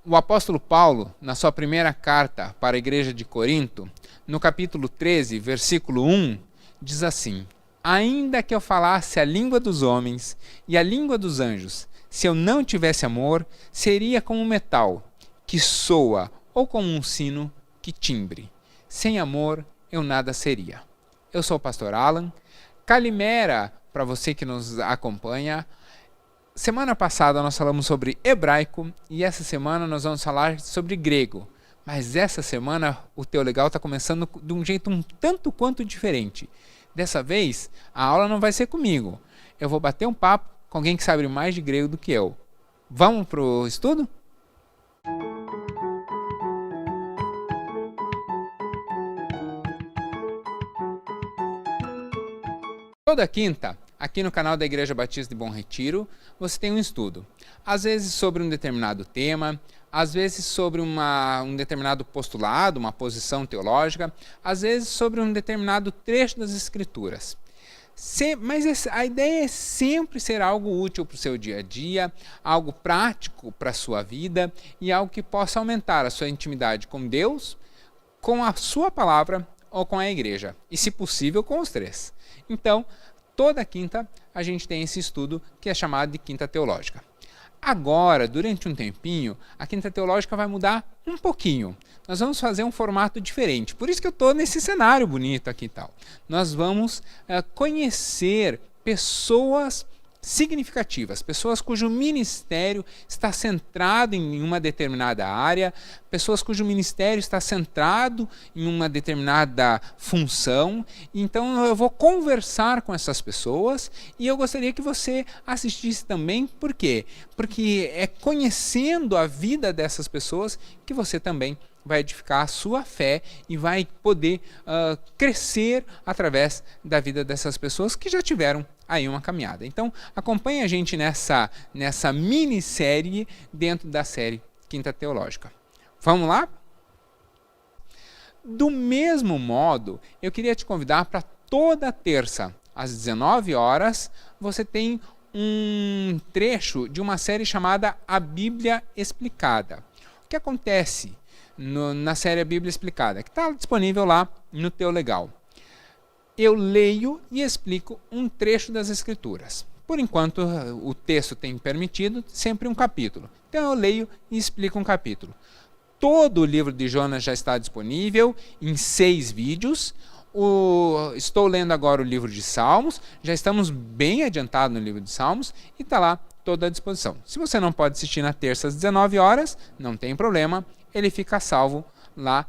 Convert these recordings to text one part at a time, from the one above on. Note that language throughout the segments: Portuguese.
O apóstolo Paulo, na sua primeira carta para a igreja de Corinto, no capítulo 13, versículo 1, diz assim: ainda que eu falasse a língua dos homens e a língua dos anjos, se eu não tivesse amor, seria como um metal que soa ou como um sino que timbre. Sem amor, eu nada seria. Eu sou o pastor Alan. Calimera para você que nos acompanha. Semana passada nós falamos sobre hebraico e essa semana nós vamos falar sobre grego. Mas essa semana o Teu Legal está começando de um jeito um tanto quanto diferente. Dessa vez, a aula não vai ser comigo. Eu vou bater um papo com alguém que sabe mais de grego do que eu. Vamos para o estudo? Toda quinta, aqui no canal da Igreja Batista de Bom Retiro, você tem um estudo. Às vezes sobre um determinado tema, às vezes sobre um determinado postulado, uma posição teológica, às vezes sobre um determinado trecho das Escrituras. Mas a ideia é sempre ser algo útil para o seu dia a dia, algo prático para a sua vida e algo que possa aumentar a sua intimidade com Deus, com a sua palavra ou com a igreja. E, se possível, com os três. Então, toda quinta a gente tem esse estudo que é chamado de Quinta Teológica. Agora, durante um tempinho, a Quinta Teológica vai mudar um pouquinho. Nós vamos fazer um formato diferente. Por isso que eu estou nesse cenário bonito aqui e tal. Nós vamos conhecer pessoas significativas, pessoas cujo ministério está centrado em uma determinada área, pessoas cujo ministério está centrado em uma determinada função. Então eu vou conversar com essas pessoas e eu gostaria que você assistisse também. Por quê? Porque é conhecendo a vida dessas pessoas que você também vai edificar a sua fé e vai poder crescer através da vida dessas pessoas que já tiveram aí uma caminhada. Então, acompanhe a gente nessa minissérie dentro da série Quinta Teológica. Vamos lá? Do mesmo modo, eu queria te convidar para toda terça, às 19 horas, você tem um trecho de uma série chamada A Bíblia Explicada. O que acontece na série A Bíblia Explicada? Que está disponível lá no Teu Legal. Eu leio e explico um trecho das Escrituras. Por enquanto, o texto tem permitido sempre um capítulo. Então, eu leio e explico um capítulo. Todo o livro de Jonas já está disponível em 6 vídeos. Estou lendo agora o livro de Salmos. Já estamos bem adiantados no livro de Salmos e está lá toda à disposição. Se você não pode assistir na terça às 19 horas, não tem problema. Ele fica salvo lá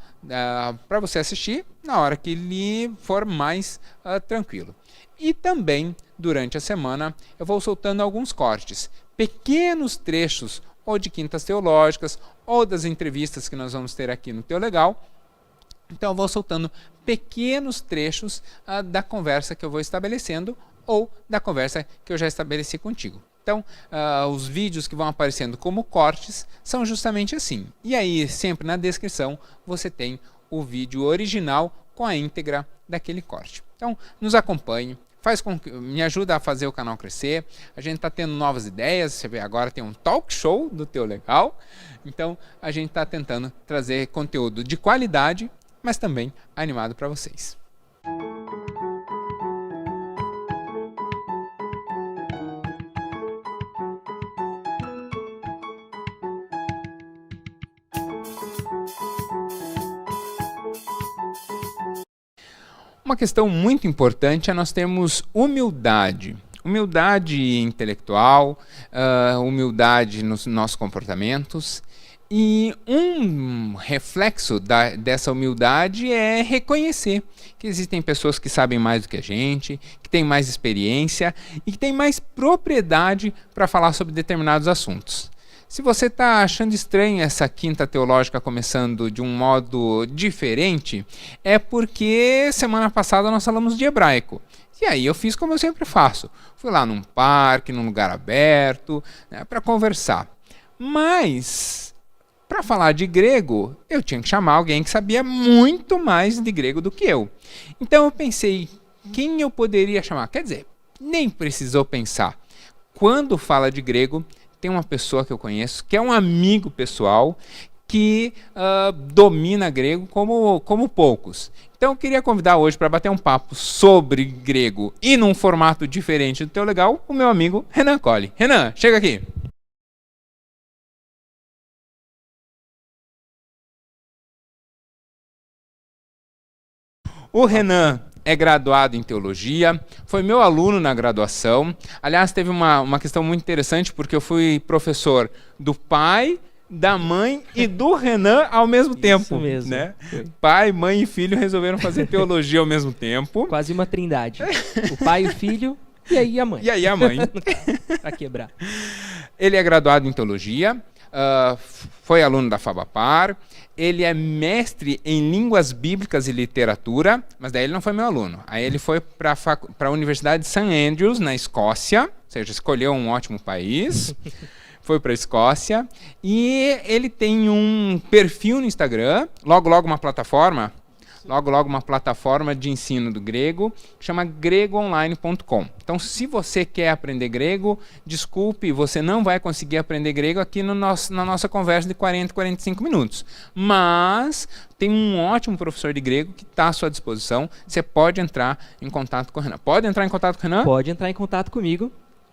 para você assistir na hora que lhe for mais tranquilo. E também, durante a semana, eu vou soltando alguns cortes, pequenos trechos, ou de quintas teológicas, ou das entrevistas que nós vamos ter aqui no Teu Legal. Então, eu vou soltando pequenos trechos da conversa que eu vou estabelecendo, ou da conversa que eu já estabeleci contigo. Então, os vídeos que vão aparecendo como cortes são justamente assim. E aí, sempre na descrição, você tem o vídeo original com a íntegra daquele corte. Então, nos acompanhe, me ajuda a fazer o canal crescer. A gente está tendo novas ideias. Você vê, agora tem um talk show do Teu Legal. Então, a gente está tentando trazer conteúdo de qualidade, mas também animado para vocês. Uma questão muito importante é nós termos humildade. Humildade intelectual, humildade nos nossos comportamentos. E um reflexo dessa humildade é reconhecer que existem pessoas que sabem mais do que a gente, que têm mais experiência e que têm mais propriedade para falar sobre determinados assuntos. Se você está achando estranho essa quinta teológica começando de um modo diferente, é porque semana passada nós falamos de hebraico. E aí eu fiz como eu sempre faço. Fui lá num parque, num lugar aberto, para conversar. Mas, para falar de grego, eu tinha que chamar alguém que sabia muito mais de grego do que eu. Então eu pensei, quem eu poderia chamar? Quer dizer, nem precisou pensar. Quando fala de grego, tem uma pessoa que eu conheço, que é um amigo pessoal, que domina grego como poucos. Então eu queria convidar hoje para bater um papo sobre grego e num formato diferente do Teu Legal, o meu amigo Renan Colli. Renan, chega aqui. O Renan é graduado em teologia, foi meu aluno na graduação. Aliás, teve uma questão muito interessante, porque eu fui professor do pai, da mãe e do Renan ao mesmo tempo. Isso mesmo. Né? Pai, mãe e filho resolveram fazer teologia ao mesmo tempo. Quase uma trindade. O pai, o filho e aí a mãe. E aí a mãe. Para quebrar. Ele é graduado em teologia, foi aluno da Fabapar, ele é mestre em línguas bíblicas e literatura, mas daí ele não foi meu aluno. Aí ele foi para a Universidade de St. Andrews, na Escócia, ou seja, escolheu um ótimo país, foi para a Escócia, e ele tem um perfil no Instagram, logo uma plataforma de ensino do grego, que chama gregoonline.com. Então, se você quer aprender grego, desculpe, você não vai conseguir aprender grego aqui na nossa conversa de 40, 45 minutos. Mas tem um ótimo professor de grego que está à sua disposição. Você pode entrar em contato com o Renan. Pode entrar em contato com o Renan? Pode entrar em contato comigo.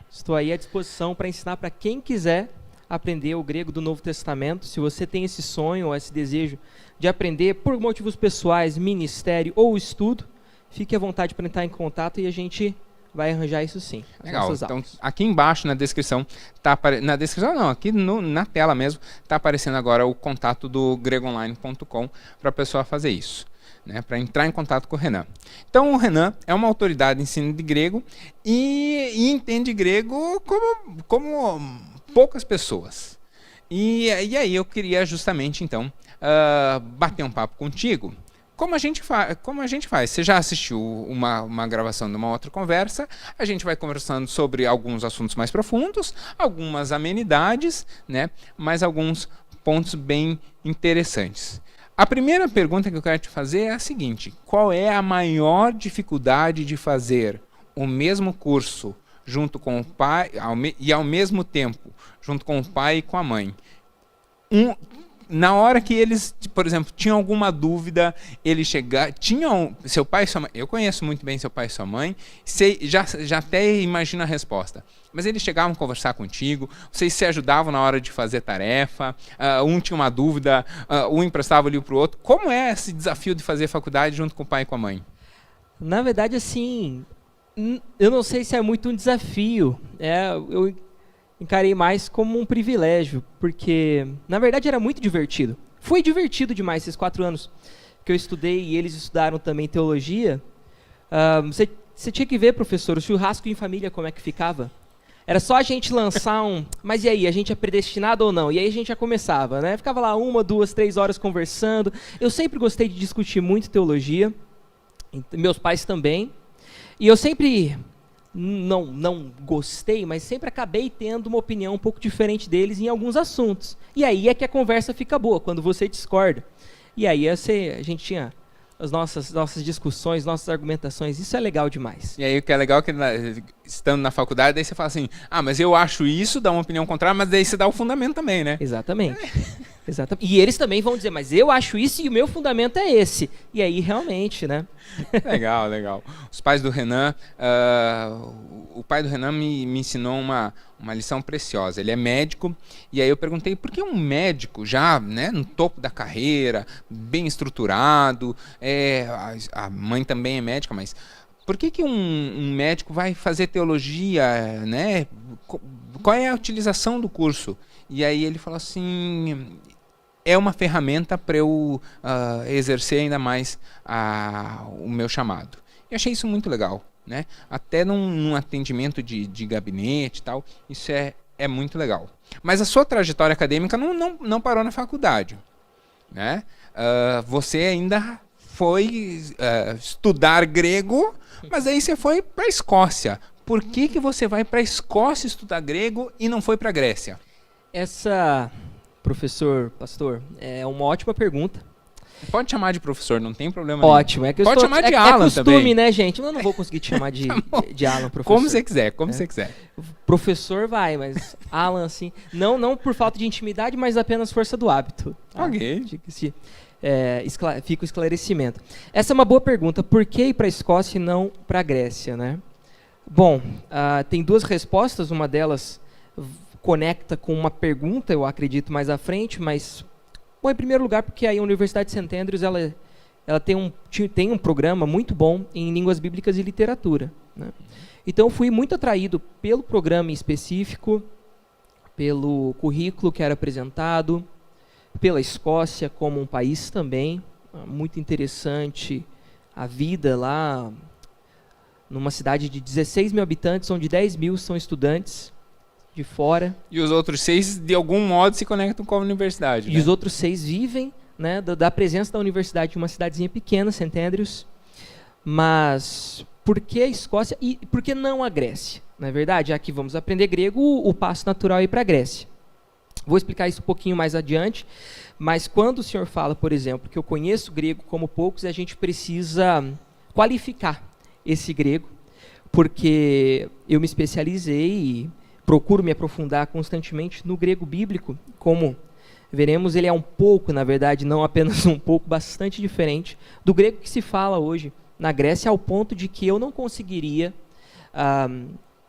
Estou aí à disposição para ensinar para quem quiser aprender o grego do Novo Testamento. Se você tem esse sonho ou esse desejo de aprender por motivos pessoais, ministério ou estudo, fique à vontade para entrar em contato e a gente vai arranjar isso sim. Legal. Então, aqui embaixo na descrição, na descrição não, aqui na tela mesmo, está aparecendo agora o contato do gregoonline.com para a pessoa fazer isso. Né, para entrar em contato com o Renan. Então, o Renan é uma autoridade em ensino de grego e entende grego como poucas pessoas. E aí eu queria justamente, então, bater um papo contigo. Como a gente faz? Você já assistiu uma gravação de uma outra conversa, a gente vai conversando sobre alguns assuntos mais profundos, algumas amenidades, né, mas alguns pontos bem interessantes. A primeira pergunta que eu quero te fazer é a seguinte: qual é a maior dificuldade de fazer o mesmo curso junto com o pai e ao mesmo tempo junto com o pai e com a mãe? Na hora que eles, por exemplo, tinham alguma dúvida, eles chegaram, seu pai e sua mãe, eu conheço muito bem seu pai e sua mãe, já até imagino a resposta, mas eles chegavam a conversar contigo, vocês se ajudavam na hora de fazer tarefa, um tinha uma dúvida, um emprestava ali para o outro. Como é esse desafio de fazer faculdade junto com o pai e com a mãe? Na verdade, assim, eu não sei se é muito um desafio, eu encarei mais como um privilégio, porque, na verdade, era muito divertido. Foi divertido demais esses 4 anos que eu estudei e eles estudaram também teologia. Você tinha que ver, professor, o churrasco em família, como é que ficava. Era só a gente lançar mas e aí, a gente é predestinado ou não? E aí a gente já começava, né? Ficava lá 1, 2, 3 horas conversando. Eu sempre gostei de discutir muito teologia, meus pais também. E eu sempre não gostei, mas sempre acabei tendo uma opinião um pouco diferente deles em alguns assuntos. E aí é que a conversa fica boa, quando você discorda. E aí a gente tinha as nossas discussões, nossas argumentações. Isso é legal demais. E aí o que é legal é que estando na faculdade, daí você fala assim, mas eu acho isso, dá uma opinião contrária, mas daí você dá o fundamento também, né? Exatamente. Exatamente. E eles também vão dizer, mas eu acho isso e o meu fundamento é esse. E aí, realmente, né? Legal. Os pais do Renan, o pai do Renan me ensinou uma lição preciosa. Ele é médico, e aí eu perguntei por que um médico já, né, no topo da carreira, bem estruturado, a mãe também é médica, mas por que um médico vai fazer teologia, né? Qual é a utilização do curso? E aí ele falou assim, é uma ferramenta para eu exercer ainda mais o meu chamado. Eu achei isso muito legal, né? Até num atendimento de gabinete e tal, isso é muito legal. Mas a sua trajetória acadêmica não parou na faculdade, né? Você ainda foi estudar grego, mas aí você foi para a Escócia. Por que você vai para a Escócia estudar grego e não foi para a Grécia? Essa, professor, pastor, é uma ótima pergunta. Pode chamar de professor, não tem problema Ótimo. É que Pode chamar de Alan costume, também. né, gente? Eu não vou conseguir te chamar de Alan, professor. Como você quiser, como você quiser. Professor vai, mas Alan, assim... Não por falta de intimidade, mas apenas força do hábito. Tá? Ok. Fica o esclarecimento. Essa é uma boa pergunta. Por que ir para a Escócia e não para a Grécia, né? Bom, tem duas respostas. Uma delas conecta com uma pergunta, eu acredito, mais à frente, mas... Bom, em primeiro lugar, porque aí a Universidade de St. Andrews ela tem um programa muito bom em línguas bíblicas e literatura, né? Então, eu fui muito atraído pelo programa em específico, pelo currículo que era apresentado, pela Escócia como um país também, muito interessante a vida lá, numa cidade de 16 mil habitantes, onde 10 mil são estudantes de fora. E os outros 6, de algum modo, se conectam com a universidade. E né? os outros 6 vivem, né, da presença da universidade em uma cidadezinha pequena, St. Andrews. Mas por que a Escócia e por que não a Grécia? Na verdade, já que vamos aprender grego, o passo natural é ir para a Grécia. Vou explicar isso um pouquinho mais adiante, mas quando o senhor fala, por exemplo, que eu conheço grego como poucos, a gente precisa qualificar esse grego, porque eu me especializei e procuro me aprofundar constantemente no grego bíblico. Como veremos, ele é um pouco, na verdade, não apenas um pouco, bastante diferente do grego que se fala hoje na Grécia, ao ponto de que eu não conseguiria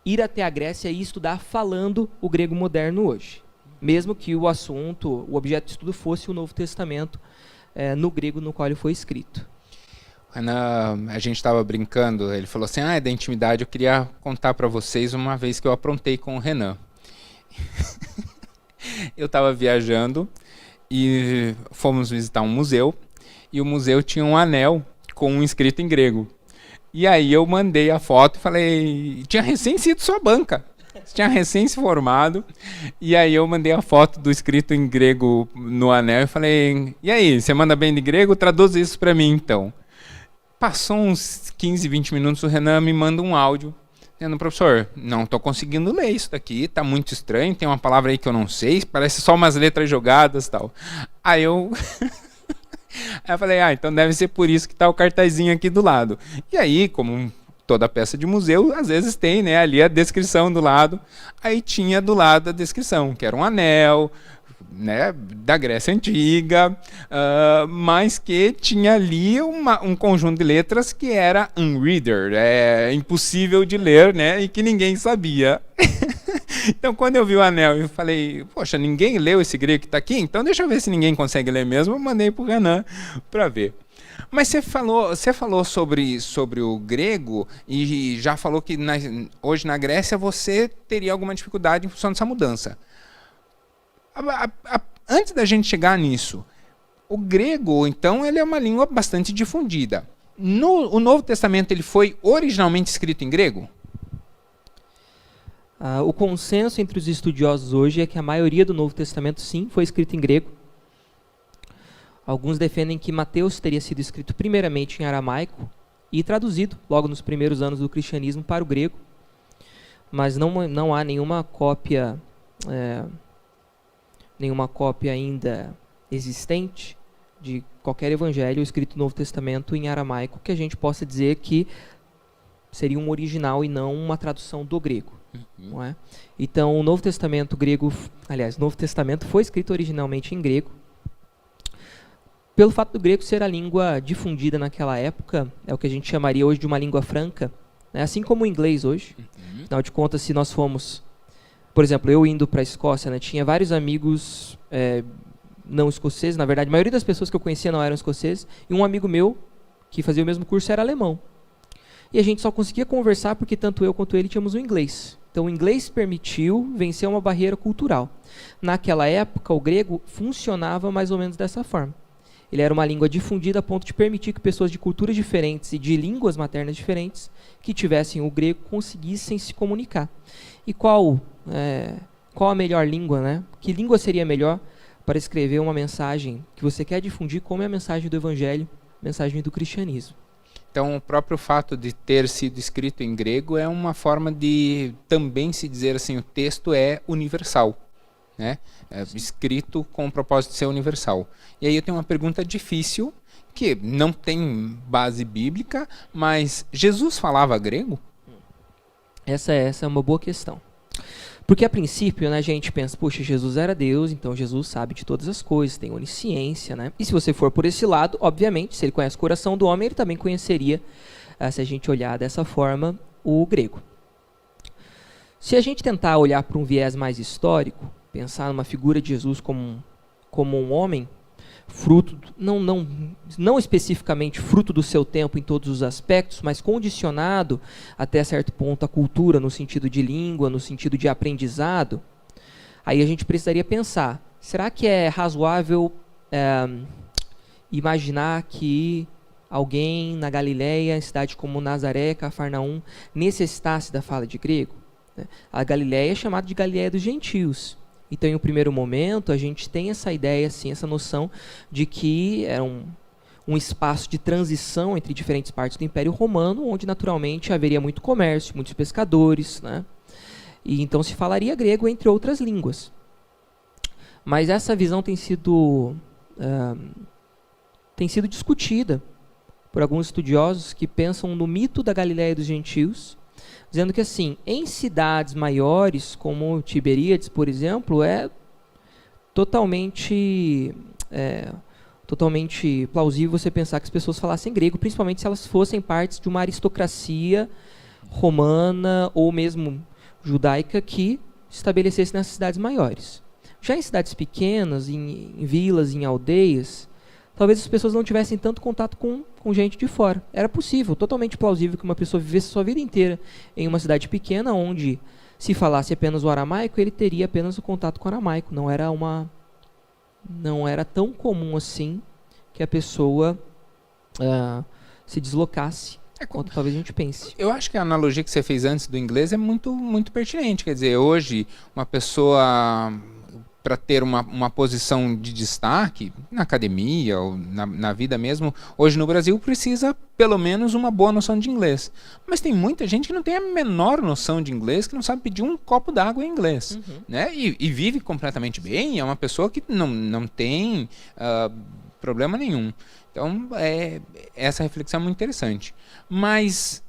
ir até a Grécia e estudar falando o grego moderno hoje. Mesmo que o assunto, o objeto de estudo fosse o Novo Testamento, no grego no qual ele foi escrito. Renan, a gente estava brincando, ele falou assim, é da intimidade, eu queria contar para vocês uma vez que eu aprontei com o Renan. Eu estava viajando e fomos visitar um museu, e o museu tinha um anel com um escrito em grego. E aí eu mandei a foto e falei, tinha recém sido sua banca. Tinha recém se formado, e aí eu mandei a foto do escrito em grego no anel e falei, e aí, você manda bem de grego? Traduz isso para mim então. Passou uns 15, 20 minutos, o Renan me manda um áudio, dizendo, professor, não estou conseguindo ler isso daqui, está muito estranho, tem uma palavra aí que eu não sei, parece só umas letras jogadas e tal. Aí eu... Aí eu falei, então deve ser por isso que está o cartazinho aqui do lado. E aí, como toda peça de museu, às vezes tem, né, ali a descrição do lado. Aí tinha do lado a descrição, que era um anel, né, da Grécia Antiga, mas que tinha ali um conjunto de letras que era unreader, impossível de ler, né, e que ninguém sabia. Então, quando eu vi o anel, eu falei, poxa, ninguém leu esse grego que está aqui? Então, deixa eu ver se ninguém consegue ler mesmo. Eu mandei para o Renan para ver. Mas você falou sobre o grego e já falou que hoje na Grécia você teria alguma dificuldade em função dessa mudança. Antes da gente chegar nisso, o grego, então, ele é uma língua bastante difundida. O Novo Testamento ele foi originalmente escrito em grego? O consenso entre os estudiosos hoje é que a maioria do Novo Testamento, sim, foi escrito em grego. Alguns defendem que Mateus teria sido escrito primeiramente em aramaico e traduzido logo nos primeiros anos do cristianismo para o grego, mas não há nenhuma cópia ainda existente de qualquer evangelho escrito no Novo Testamento em aramaico que a gente possa dizer que seria um original e não uma tradução do grego. Não é? Então, o Novo Testamento foi escrito originalmente em grego. Pelo fato do grego ser a língua difundida naquela época, é o que a gente chamaria hoje de uma língua franca, né? Assim como o inglês hoje. Afinal de contas, se nós fomos, por exemplo, eu indo para a Escócia, né, tinha vários amigos não escoceses, na verdade, a maioria das pessoas que eu conhecia não eram escoceses, e um amigo meu, que fazia o mesmo curso, era alemão. E a gente só conseguia conversar porque tanto eu quanto ele tínhamos o inglês. Então o inglês permitiu vencer uma barreira cultural. Naquela época, o grego funcionava mais ou menos dessa forma. Ele era uma língua difundida a ponto de permitir que pessoas de culturas diferentes e de línguas maternas diferentes que tivessem o grego conseguissem se comunicar. E qual a melhor língua, né? Que língua seria melhor para escrever uma mensagem que você quer difundir, como é a mensagem do Evangelho, a mensagem do cristianismo? Então, o próprio fato de ter sido escrito em grego é uma forma de também se dizer assim, o texto é universal, né? Escrito com o propósito de ser universal. E aí eu tenho uma pergunta difícil, que não tem base bíblica, mas Jesus falava grego? Essa é uma boa questão. Porque a princípio, né, a gente pensa, puxa, Jesus era Deus, então Jesus sabe de todas as coisas, tem onisciência, né? E se você for por esse lado, obviamente, se ele conhece o coração do homem, ele também conheceria, se a gente olhar dessa forma, o grego. Se a gente tentar olhar para um viés mais histórico, pensar numa figura de Jesus como um homem, fruto, não especificamente fruto do seu tempo em todos os aspectos, mas condicionado até certo ponto à cultura, no sentido de língua, no sentido de aprendizado, aí a gente precisaria pensar, será que é razoável imaginar que alguém na Galileia, em cidade como Nazaré, Cafarnaum, necessitasse da fala de grego? A Galileia é chamada de Galileia dos gentios. Então, em um primeiro momento, a gente tem essa ideia, assim, essa noção de que era um espaço de transição entre diferentes partes do Império Romano, onde naturalmente haveria muito comércio, muitos pescadores, né? E então se falaria grego, entre outras línguas. Mas essa visão tem sido discutida por alguns estudiosos que pensam no mito da Galileia dos gentios, dizendo que, assim, em cidades maiores, como Tiberíades, por exemplo, é totalmente plausível você pensar que as pessoas falassem grego, principalmente se elas fossem partes de uma aristocracia romana ou mesmo judaica que estabelecesse nessas cidades maiores. Já em cidades pequenas, em vilas, em aldeias, talvez as pessoas não tivessem tanto contato com gente de fora. Era possível, totalmente plausível que uma pessoa vivesse sua vida inteira em uma cidade pequena, onde se falasse apenas o aramaico, ele teria apenas o contato com o aramaico. Não era tão comum assim que a pessoa se deslocasse, quanto talvez a gente pense. Eu acho que a analogia que você fez antes do inglês é muito, muito pertinente. Quer dizer, hoje, uma pessoa, para ter uma posição de destaque na academia ou na vida mesmo, hoje no Brasil precisa pelo menos uma boa noção de inglês. Mas tem muita gente que não tem a menor noção de inglês, que não sabe pedir um copo d'água em inglês. Né? E vive completamente bem, é uma pessoa que não tem problema nenhum. Então, essa reflexão é muito interessante. Mas,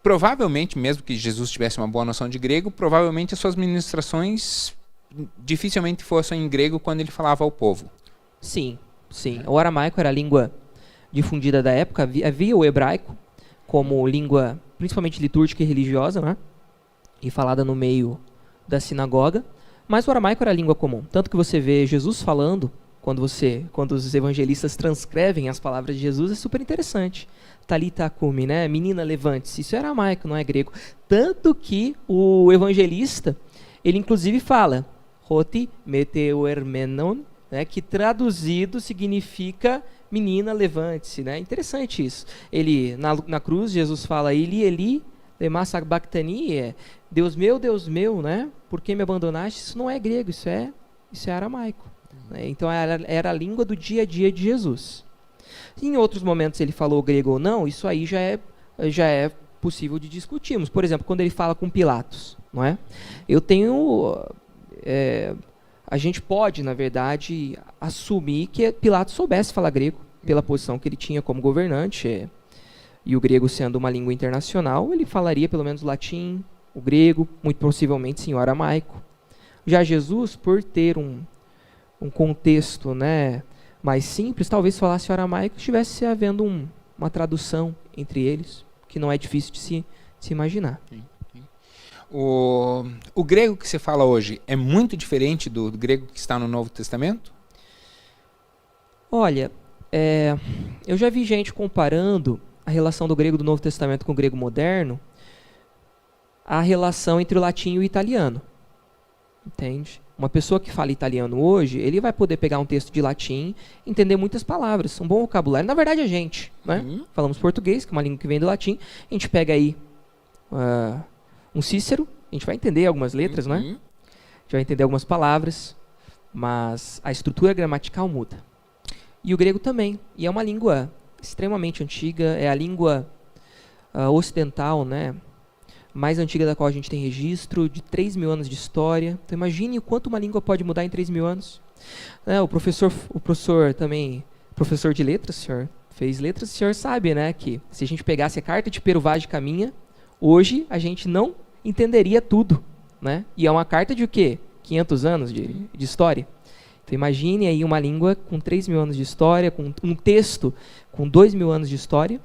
provavelmente, mesmo que Jesus tivesse uma boa noção de grego, provavelmente as suas ministrações dificilmente fossem em grego quando ele falava ao povo. Sim. O aramaico era a língua difundida da época. Havia o hebraico como língua principalmente litúrgica e religiosa, né? E falada no meio da sinagoga. Mas o aramaico era a língua comum. Tanto que você vê Jesus falando, quando os evangelistas transcrevem as palavras de Jesus, é super interessante. Talita cumi, né? Menina, levante-se. Isso é aramaico, não é grego. Tanto que o evangelista, ele inclusive fala Roti meteuermenon, né, que traduzido significa menina, levante-se. Né? Interessante isso. Ele, na cruz, Jesus fala Eli, lema sabachthani, Deus meu, né? Por que me abandonaste? Isso não é grego, isso é aramaico. Né? Então era a língua do dia a dia de Jesus. Em outros momentos ele falou grego ou não, isso aí já é possível de discutirmos. Por exemplo, quando ele fala com Pilatos, não é? A gente pode, na verdade, assumir que Pilatos soubesse falar grego, pela posição que ele tinha como governante, e o grego sendo uma língua internacional, ele falaria pelo menos o latim, o grego, muito possivelmente sim o aramaico. Já Jesus, por ter um contexto, né, mais simples, talvez falasse o aramaico, estivesse havendo uma tradução entre eles, que não é difícil de se imaginar. O grego que você fala hoje é muito diferente do grego que está no Novo Testamento? Olha, eu já vi gente comparando a relação do grego do Novo Testamento com o grego moderno, a relação entre o latim e o italiano. Entende? Uma pessoa que fala italiano hoje, ele vai poder pegar um texto de latim, entender muitas palavras, um bom vocabulário. Na verdade, a gente, né? Falamos português, que é uma língua que vem do latim, a gente pega aí um Cícero, a gente vai entender algumas letras, né? A gente vai entender algumas palavras, mas a estrutura gramatical muda. E o grego também, e é uma língua extremamente antiga, é a língua ocidental, né? mais antiga da qual a gente tem registro, de 3.000 anos de história. Então imagine o quanto uma língua pode mudar em 3.000 anos. O professor também, professor de letras, o senhor fez letras, o senhor sabe, né, que se a gente pegasse a carta de Pero Vaz de Caminha, hoje a gente não entenderia tudo, né? E é uma carta de o quê? 500 anos de história. Então imagine aí uma língua com 3.000 anos de história, com um texto com 2.000 anos de história,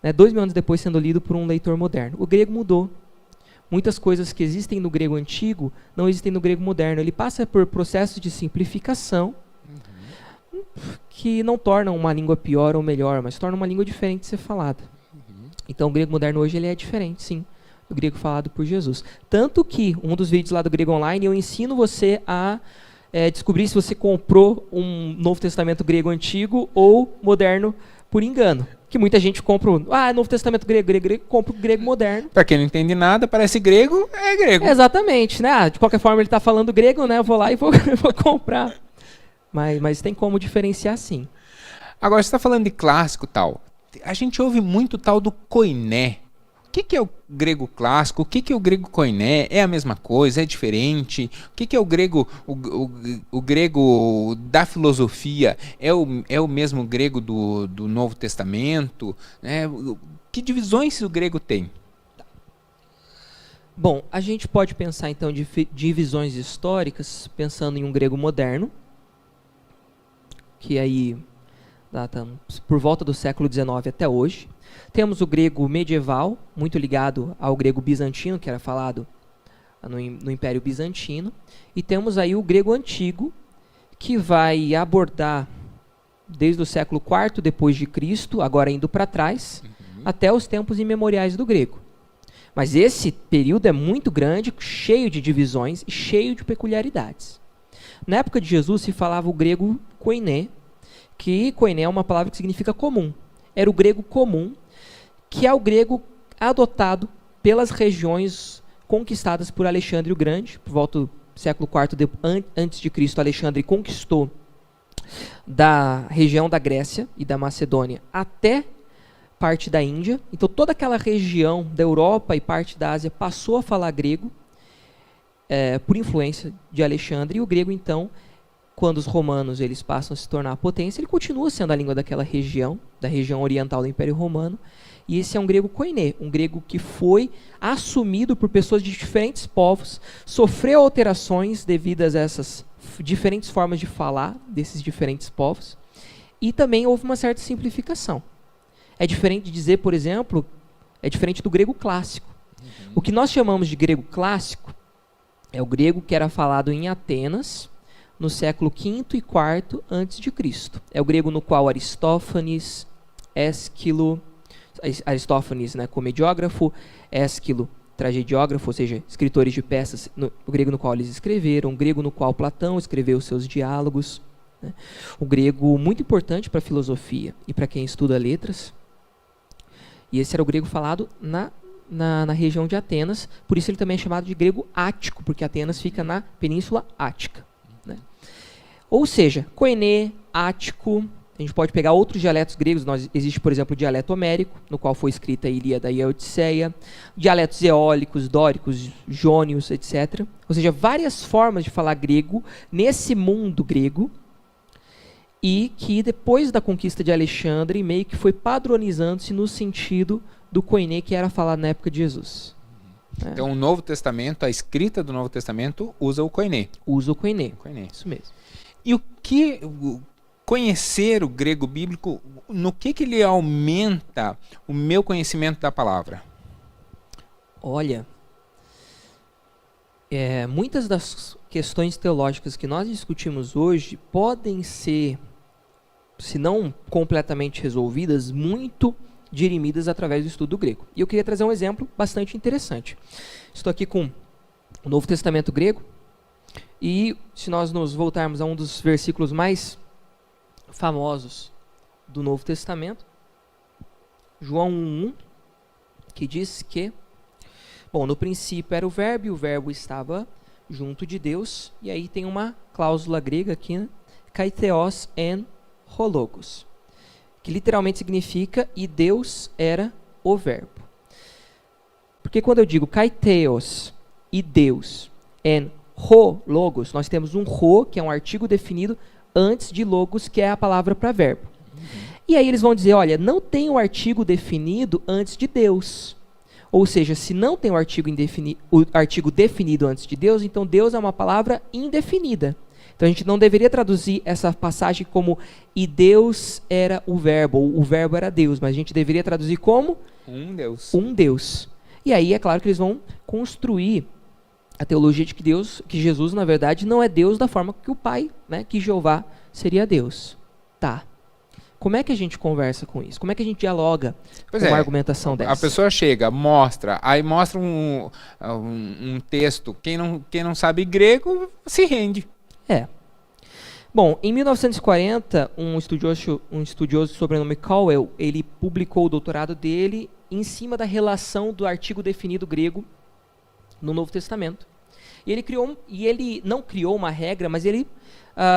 né, 2.000 anos depois sendo lido por um leitor moderno. O grego mudou. Muitas coisas que existem no grego antigo não existem no grego moderno. Ele passa por processos de simplificação que não tornam uma língua pior ou melhor, mas tornam uma língua diferente de ser falada. Então o grego moderno hoje ele é diferente, sim, do grego falado por Jesus. Tanto que, um dos vídeos lá do Grego Online, eu ensino você a descobrir se você comprou um Novo Testamento grego antigo ou moderno por engano. Que muita gente compra Novo Testamento grego, compra o grego moderno. Para quem não entende nada, parece grego, é grego. Exatamente, né? De qualquer forma ele está falando grego, né? Eu vou lá e vou comprar. Mas tem como diferenciar, sim. Agora, você está falando de clássico e tal. A gente ouve muito tal do koiné. O que é o grego clássico? O que é o grego koiné? É a mesma coisa? É diferente? O que é o grego, o grego da filosofia? É o mesmo grego do Novo Testamento? Que divisões o grego tem? Bom, a gente pode pensar então de divisões históricas, pensando em um grego moderno, que aí data por volta do século XIX até hoje. Temos o grego medieval, muito ligado ao grego bizantino, que era falado no Império Bizantino. E temos aí o grego antigo, que vai abordar desde o século IV depois de Cristo, agora indo para trás, até os tempos imemoriais do grego. Mas esse período é muito grande, cheio de divisões e cheio de peculiaridades. Na época de Jesus se falava o grego koiné, que koiné é uma palavra que significa comum. Era o grego comum, que é o grego adotado pelas regiões conquistadas por Alexandre o Grande. Por volta do século IV antes de Cristo, Alexandre conquistou da região da Grécia e da Macedônia até parte da Índia. Então toda aquela região da Europa e parte da Ásia passou a falar grego por influência de Alexandre. E o grego, então, quando os romanos eles passam a se tornar a potência, ele continua sendo a língua daquela região, da região oriental do Império Romano. E esse é um grego koiné, um grego que foi assumido por pessoas de diferentes povos, sofreu alterações devidas a essas diferentes formas de falar desses diferentes povos, e também houve uma certa simplificação. É diferente de dizer, por exemplo, é diferente do grego clássico. O que nós chamamos de grego clássico é o grego que era falado em Atenas, no século V e IV a.C. É o grego no qual Aristófanes, Ésquilo, Aristófanes, né, comediógrafo, Ésquilo, tragediógrafo, ou seja, escritores de peças, o grego no qual eles escreveram, o grego no qual Platão escreveu seus diálogos, né, o grego muito importante para a filosofia e para quem estuda letras. E esse era o grego falado na região de Atenas, por isso ele também é chamado de grego ático, porque Atenas fica na Península Ática. Né? Ou seja, koiné, ático, a gente pode pegar outros dialetos gregos. Existe, por exemplo, o dialeto homérico, no qual foi escrita a Ilíada e a Odisseia, dialetos eólicos, dóricos, jônios, etc. Ou seja, várias formas de falar grego nesse mundo grego, e que depois da conquista de Alexandre meio que foi padronizando-se no sentido do koiné que era falado na época de Jesus. Então o Novo Testamento, a escrita do Novo Testamento usa o koiné. Usa o koiné, isso mesmo. E o que conhecer o grego bíblico, no que ele aumenta o meu conhecimento da palavra? Olha, muitas das questões teológicas que nós discutimos hoje podem ser, se não completamente resolvidas, muito dirimidas através do estudo do grego. E eu queria trazer um exemplo bastante interessante. Estou aqui com o Novo Testamento grego, e se nós nos voltarmos a um dos versículos mais famosos do Novo Testamento, João 1:1, que diz que, bom, no princípio era o verbo, e o verbo estava junto de Deus, e aí tem uma cláusula grega aqui, né? Kaiteos en ho logos, que literalmente significa e Deus era o verbo. Porque quando eu digo kai theos e Deus en ho logos, nós temos um ho, que é um artigo definido, antes de logos, que é a palavra para verbo. E aí eles vão dizer, olha, não tem um artigo definido antes de Deus. Ou seja, se não tem o artigo definido antes de Deus, então Deus é uma palavra indefinida. Então a gente não deveria traduzir essa passagem como e Deus era o verbo, ou o verbo era Deus, mas a gente deveria traduzir como Um Deus. um Deus. E aí é claro que eles vão construir a teologia de que Jesus, na verdade, não é Deus da forma que o Pai, né, que Jeová seria Deus. Tá. Como é que a gente conversa com isso? Como é que a gente dialoga com uma argumentação dessa? A pessoa chega, mostra, aí mostra um texto. Quem não sabe grego se rende. Bom, em 1940, um estudioso de sobrenome Cowell, ele publicou o doutorado dele em cima da relação do artigo definido grego no Novo Testamento. E ele não criou uma regra, mas ele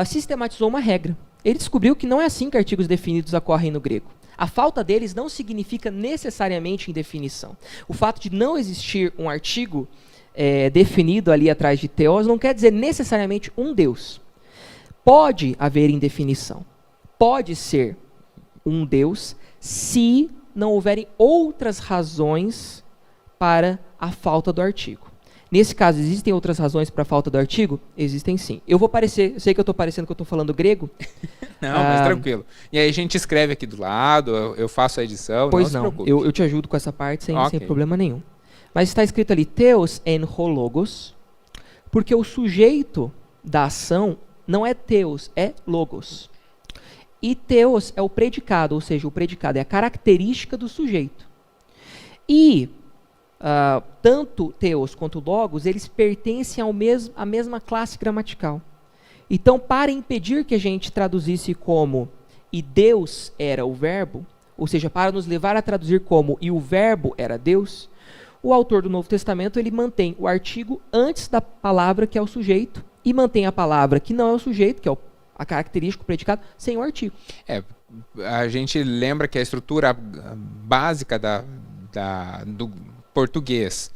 sistematizou uma regra. Ele descobriu que não é assim que artigos definidos ocorrem no grego. A falta deles não significa necessariamente indefinição. O fato de não existir um artigo definido ali atrás de theos não quer dizer necessariamente um Deus. Pode haver indefinição. Pode ser um Deus se não houverem outras razões para a falta do artigo. Nesse caso, existem outras razões para a falta do artigo? Existem sim. Eu sei que eu estou parecendo que eu estou falando grego. Não, mas tranquilo. E aí a gente escreve aqui do lado, eu faço a edição, pois não se preocupe. Eu te ajudo com essa parte sem problema nenhum. Mas está escrito ali, theos en ho logos, porque o sujeito da ação não é theos, é logos. E theos é o predicado, ou seja, o predicado é a característica do sujeito. E tanto theos quanto logos, eles pertencem à mesma classe gramatical. Então, para impedir que a gente traduzisse como e Deus era o verbo, ou seja, para nos levar a traduzir como e o verbo era Deus, o autor do Novo Testamento ele mantém o artigo antes da palavra que é o sujeito e mantém a palavra que não é o sujeito, que é a característica, o predicado, sem o artigo. A gente lembra que a estrutura básica do português,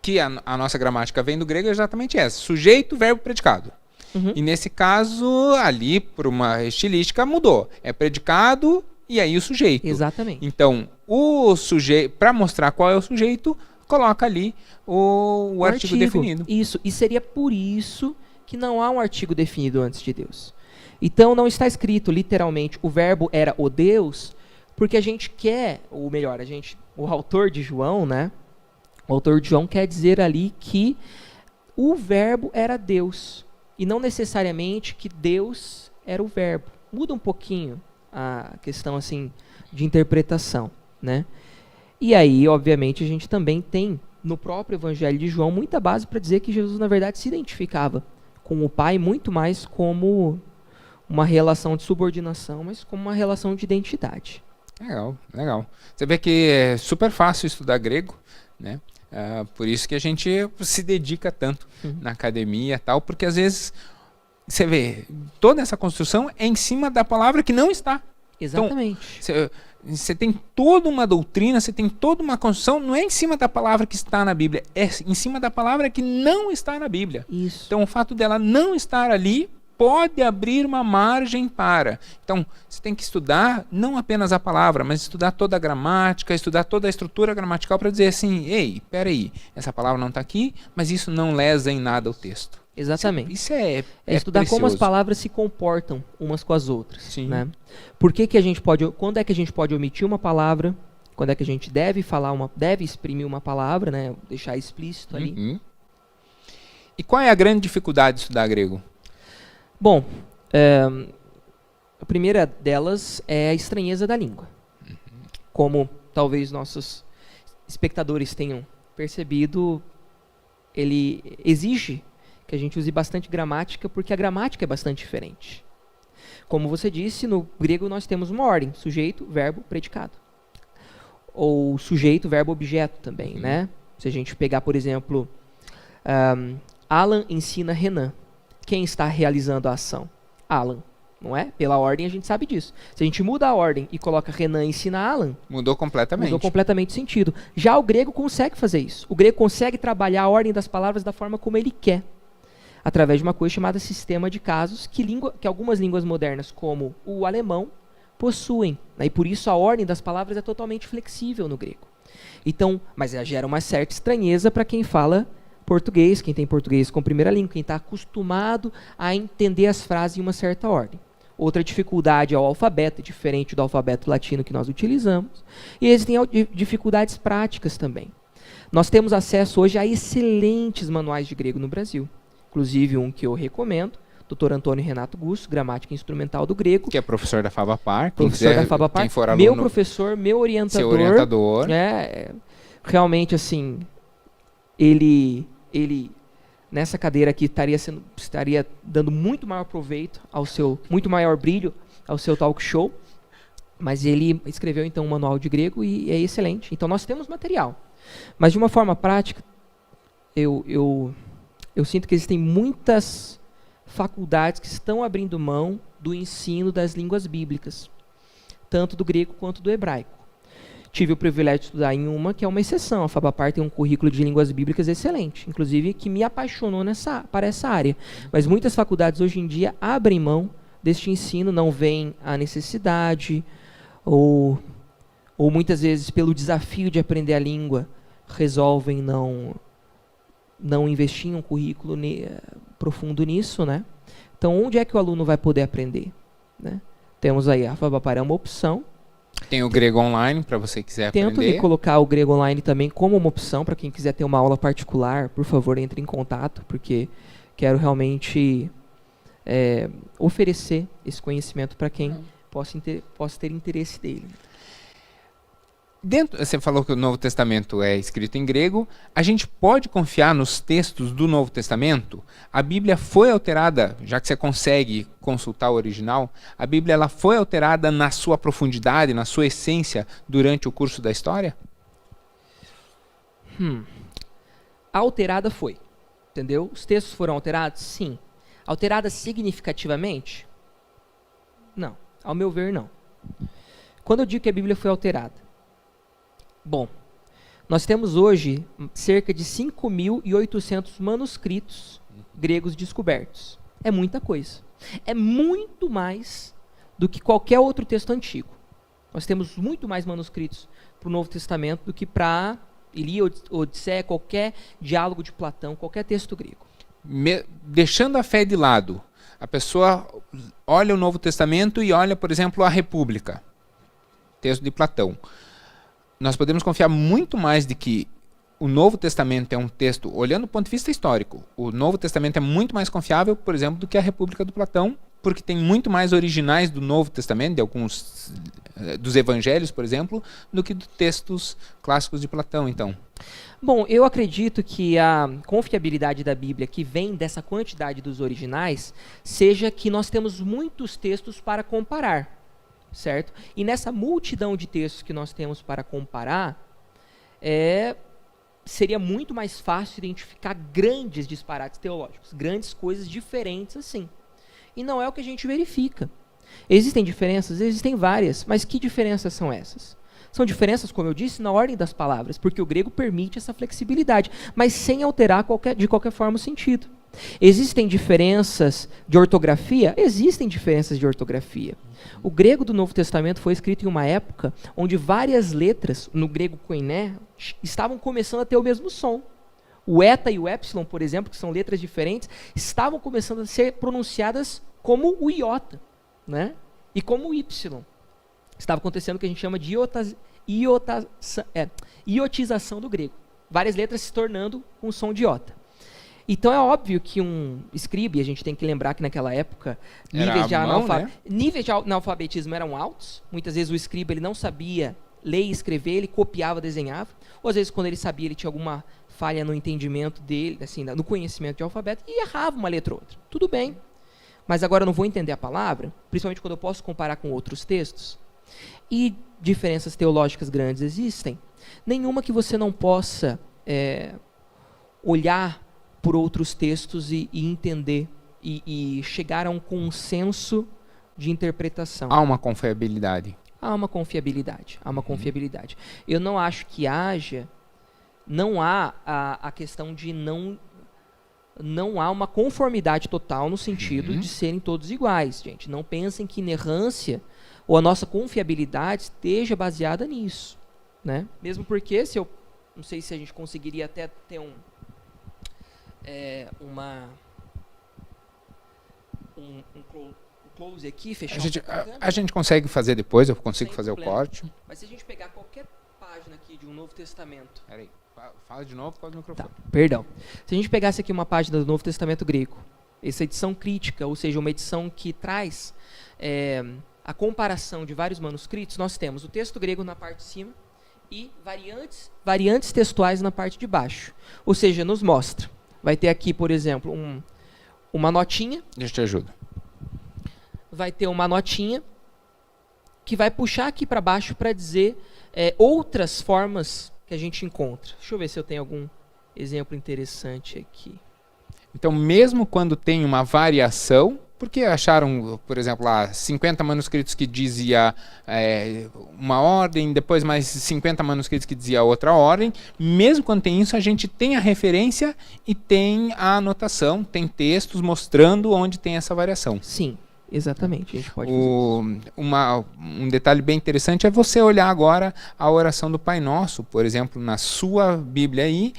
que a nossa gramática vem do grego, é exatamente essa: sujeito, verbo, predicado. E nesse caso, ali, por uma estilística, mudou. É predicado e aí o sujeito. Exatamente. Então, o sujeito, para mostrar qual é o sujeito, coloca ali o artigo definido. Isso. E seria por isso que não há um artigo definido antes de Deus. Então, não está escrito, literalmente, o verbo era o Deus, porque a gente quer, ou melhor, o autor de João, né? O autor de João quer dizer ali que o verbo era Deus. E não necessariamente que Deus era o verbo. Muda um pouquinho a questão assim de interpretação, né? E aí, obviamente, a gente também tem no próprio Evangelho de João muita base para dizer que Jesus, na verdade, se identificava com o Pai muito mais como uma relação de subordinação, mas como uma relação de identidade. Legal. Você vê que é super fácil estudar grego, né? Por isso que a gente se dedica tanto na academia e tal, porque às vezes você vê, toda essa construção é em cima da palavra que não está. Exatamente. Então, você tem toda uma doutrina, você tem toda uma construção, não é em cima da palavra que está na Bíblia, é em cima da palavra que não está na Bíblia. Isso. Então o fato dela não estar ali pode abrir uma margem para. Então, você tem que estudar não apenas a palavra, mas estudar toda a gramática, estudar toda a estrutura gramatical para dizer assim, ei, peraí, essa palavra não está aqui, mas isso não lesa em nada o texto. Exatamente. Isso é estudar precioso. Como as palavras se comportam umas com as outras. Sim. Né? Quando é que a gente pode omitir uma palavra? Quando é que a gente deve exprimir uma palavra, né? Deixar explícito ali. E qual é a grande dificuldade de estudar grego? Bom, a primeira delas é a estranheza da língua. Como talvez nossos espectadores tenham percebido, ele exige que a gente use bastante gramática, porque a gramática é bastante diferente. Como você disse, no grego nós temos uma ordem: sujeito, verbo, predicado. Ou sujeito, verbo, objeto também, né? Se a gente pegar, por exemplo, Alan ensina Renan. Quem está realizando a ação? Alan. não é? Pela ordem a gente sabe disso. Se a gente muda a ordem e coloca Renan ensina Alan, mudou completamente. Mudou completamente o sentido. Já o grego consegue fazer isso. O grego consegue trabalhar a ordem das palavras da forma como ele quer, através de uma coisa chamada sistema de casos, que algumas línguas modernas, como o alemão, possuem. Né? E por isso a ordem das palavras é totalmente flexível no grego. Então, mas ela gera uma certa estranheza para quem fala português, quem tem português como primeira língua, quem está acostumado a entender as frases em uma certa ordem. Outra dificuldade é o alfabeto, diferente do alfabeto latino que nós utilizamos. E existem dificuldades práticas também. Nós temos acesso hoje a excelentes manuais de grego no Brasil. Inclusive um que eu recomendo, Dr. Antônio Renato Gusto, Gramática Instrumental do Grego. Que é professor da FABAPAR. Professor da FABAPAR, meu professor, meu orientador. Seu orientador. Realmente, assim, ele nessa cadeira aqui estaria dando muito maior proveito muito maior brilho ao seu talk show, mas ele escreveu então um manual de grego e é excelente. Então nós temos material, mas de uma forma prática, eu sinto que existem muitas faculdades que estão abrindo mão do ensino das línguas bíblicas, tanto do grego quanto do hebraico. Tive o privilégio de estudar em uma que é uma exceção. A FABAPAR tem um currículo de línguas bíblicas excelente, inclusive que me apaixonou para essa área. Mas muitas faculdades hoje em dia abrem mão deste ensino, não veem a necessidade, ou muitas vezes pelo desafio de aprender a língua, resolvem não investir em um currículo profundo nisso, né? Então, onde é que o aluno vai poder aprender? Né? Temos aí, a FABAPAR é uma opção. Tem o grego online, para você quiser aprender. Tento colocar o grego online também como uma opção, para quem quiser ter uma aula particular, por favor, entre em contato, porque quero realmente oferecer esse conhecimento para quem possa ter interesse dele. Você falou que o Novo Testamento é escrito em grego. A gente pode confiar nos textos do Novo Testamento? A Bíblia foi alterada, já que você consegue consultar o original, a Bíblia ela foi alterada na sua profundidade, na sua essência, durante o curso da história? Alterada foi, entendeu? Os textos foram alterados? Sim. Alterada significativamente? Não. Ao meu ver, não. Quando eu digo que a Bíblia foi alterada, bom, nós temos hoje cerca de 5.800 manuscritos gregos descobertos. É muita coisa. É muito mais do que qualquer outro texto antigo. Nós temos muito mais manuscritos para o Novo Testamento do que para Ilíada, Odisseia, qualquer diálogo de Platão, qualquer texto grego. Deixando a fé de lado, a pessoa olha o Novo Testamento e olha, por exemplo, a República, texto de Platão. Nós podemos confiar muito mais de que o Novo Testamento é um texto, olhando do ponto de vista histórico, o Novo Testamento é muito mais confiável, por exemplo, do que a República do Platão, porque tem muito mais originais do Novo Testamento, de alguns dos Evangelhos, por exemplo, do que dos textos clássicos de Platão, então. Bom, eu acredito que a confiabilidade da Bíblia, que vem dessa quantidade dos originais, seja que nós temos muitos textos para comparar. Certo? E nessa multidão de textos que nós temos para comparar, seria muito mais fácil identificar grandes disparates teológicos, grandes coisas diferentes assim. E não é o que a gente verifica. Existem diferenças? Existem várias, mas que diferenças são essas? São diferenças, como eu disse, na ordem das palavras, porque o grego permite essa flexibilidade, mas sem alterar de qualquer forma o sentido. Existem diferenças de ortografia? Existem diferenças de ortografia. O grego do Novo Testamento foi escrito em uma época onde várias letras, no grego koiné, estavam começando a ter o mesmo som. O eta e o epsilon, por exemplo, que são letras diferentes, estavam começando a ser pronunciadas como o iota, né? E como o y. Estava acontecendo o que a gente chama de iotização do grego. Várias letras se tornando com o som de iota. Então é óbvio que um escriba, a gente tem que lembrar que naquela época níveis de analfabetismo eram altos. Muitas vezes o escriba ele não sabia ler e escrever, ele copiava, desenhava. Ou às vezes quando ele sabia, ele tinha alguma falha no entendimento dele, assim, no conhecimento de alfabeto, e errava uma letra ou outra. Tudo bem. Mas agora eu não vou entender a palavra, principalmente quando eu posso comparar com outros textos. E diferenças teológicas grandes existem. Nenhuma que você não possa olhar por outros textos e entender e chegar a um consenso de interpretação. Há uma confiabilidade. Há uma confiabilidade. Há uma confiabilidade. Eu não acho que haja... Não há a questão de não há uma conformidade total no sentido de serem todos iguais, gente. Não pensem que inerrância ou a nossa confiabilidade esteja baseada nisso, né? Mesmo porque, não sei se a gente conseguiria até ter um close aqui, fechar a gente consegue fazer depois, eu consigo sem fazer problema. o corte. Mas se a gente pegar qualquer página aqui de um Novo Testamento... Peraí, fala de novo por causa do microfone. Tá, perdão. Se a gente pegasse aqui uma página do Novo Testamento grego, essa edição crítica, ou seja, uma edição que traz a comparação de vários manuscritos, nós temos o texto grego na parte de cima e variantes textuais na parte de baixo. Ou seja, nos mostra. Vai ter aqui, por exemplo, uma notinha. Deixa eu te ajudar. Vai ter uma notinha que vai puxar aqui para baixo para dizer outras formas que a gente encontra. Deixa eu ver se eu tenho algum exemplo interessante aqui. Então, mesmo quando tem uma variação, porque acharam, por exemplo, lá 50 manuscritos que dizia uma ordem, depois mais 50 manuscritos que dizia outra ordem, mesmo quando tem isso, a gente tem a referência e tem a anotação, tem textos mostrando onde tem essa variação. Sim. Exatamente, a gente pode fazer isso. Um detalhe bem interessante é você olhar agora a oração do Pai Nosso, por exemplo, na sua Bíblia aí,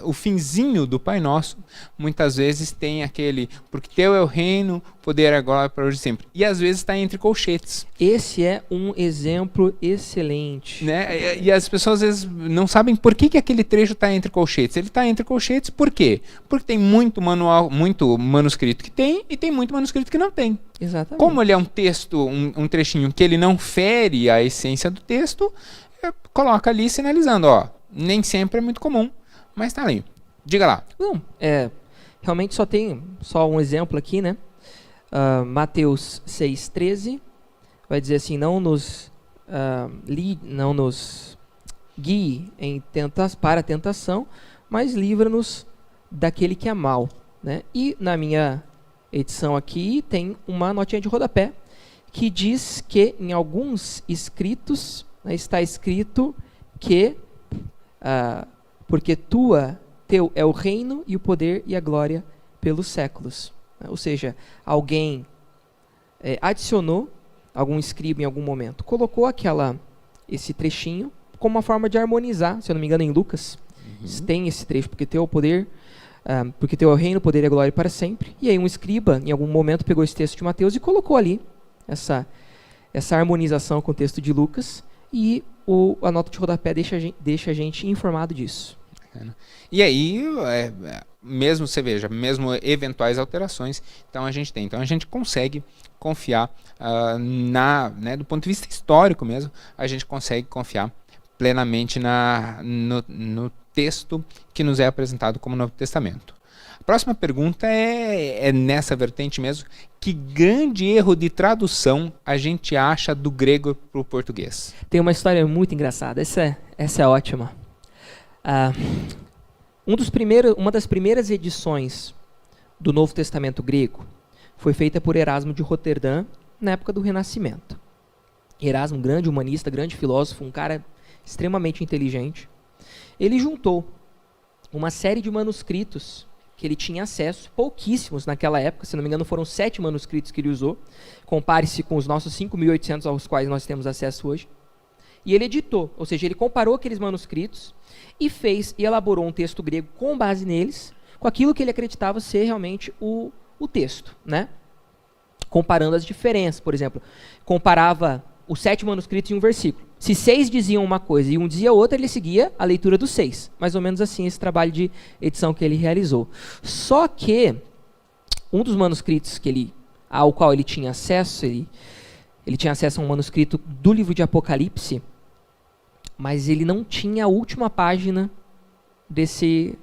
o finzinho do Pai Nosso, muitas vezes tem aquele, porque teu é o reino, poder e glória para hoje e sempre. E às vezes está entre colchetes. Esse é um exemplo excelente. Né? E as pessoas às vezes não sabem por que aquele trecho está entre colchetes. Ele está entre colchetes por quê? Porque tem muito manuscrito que tem e tem muito manuscrito que não tem. Exatamente. Como ele é um texto, um trechinho que ele não fere a essência do texto, coloca ali sinalizando, nem sempre é muito comum, mas está ali. Diga lá. Não, realmente só um exemplo aqui, né? Mateus 6,13 vai dizer assim, não nos guie para a tentação, mas livra-nos daquele que é mau, né? E na minha edição aqui tem uma notinha de rodapé que diz que em alguns escritos, né, está escrito que porque teu é o reino e o poder e a glória pelos séculos. Ou seja, alguém adicionou, algum escriba em algum momento, colocou esse trechinho como uma forma de harmonizar, se eu não me engano em Lucas, tem esse trecho, porque teu é o poder, porque teu é o reino, o poder e a glória para sempre. E aí um escriba, em algum momento, pegou esse texto de Mateus e colocou ali essa harmonização com o texto de Lucas, e a nota de rodapé deixa a gente informado disso. E aí, mesmo você veja, mesmo eventuais alterações, então a gente consegue confiar do ponto de vista histórico mesmo, a gente consegue confiar plenamente no texto que nos é apresentado como Novo Testamento. A próxima pergunta é nessa vertente mesmo, que grande erro de tradução a gente acha do grego para o português? Tem uma história muito engraçada, essa é ótima. Uma das primeiras edições do Novo Testamento grego foi feita por Erasmo de Roterdã na época do Renascimento. Erasmo, grande humanista, grande filósofo, um cara extremamente inteligente. Ele juntou uma série de manuscritos que ele tinha acesso, pouquíssimos naquela época, se não me engano foram 7 manuscritos que ele usou, compare-se com os nossos 5.800 aos quais nós temos acesso hoje. E ele editou, ou seja, ele comparou aqueles manuscritos e elaborou um texto grego com base neles, com aquilo que ele acreditava ser realmente o texto, né? Comparando as diferenças, por exemplo, comparava os 7 manuscritos em um versículo. Se 6 diziam uma coisa e um dizia outra, ele seguia a leitura dos 6. Mais ou menos assim esse trabalho de edição que ele realizou. Só que um dos manuscritos ao qual ele tinha acesso, ele tinha acesso a um manuscrito do livro de Apocalipse, mas ele não tinha a última página desse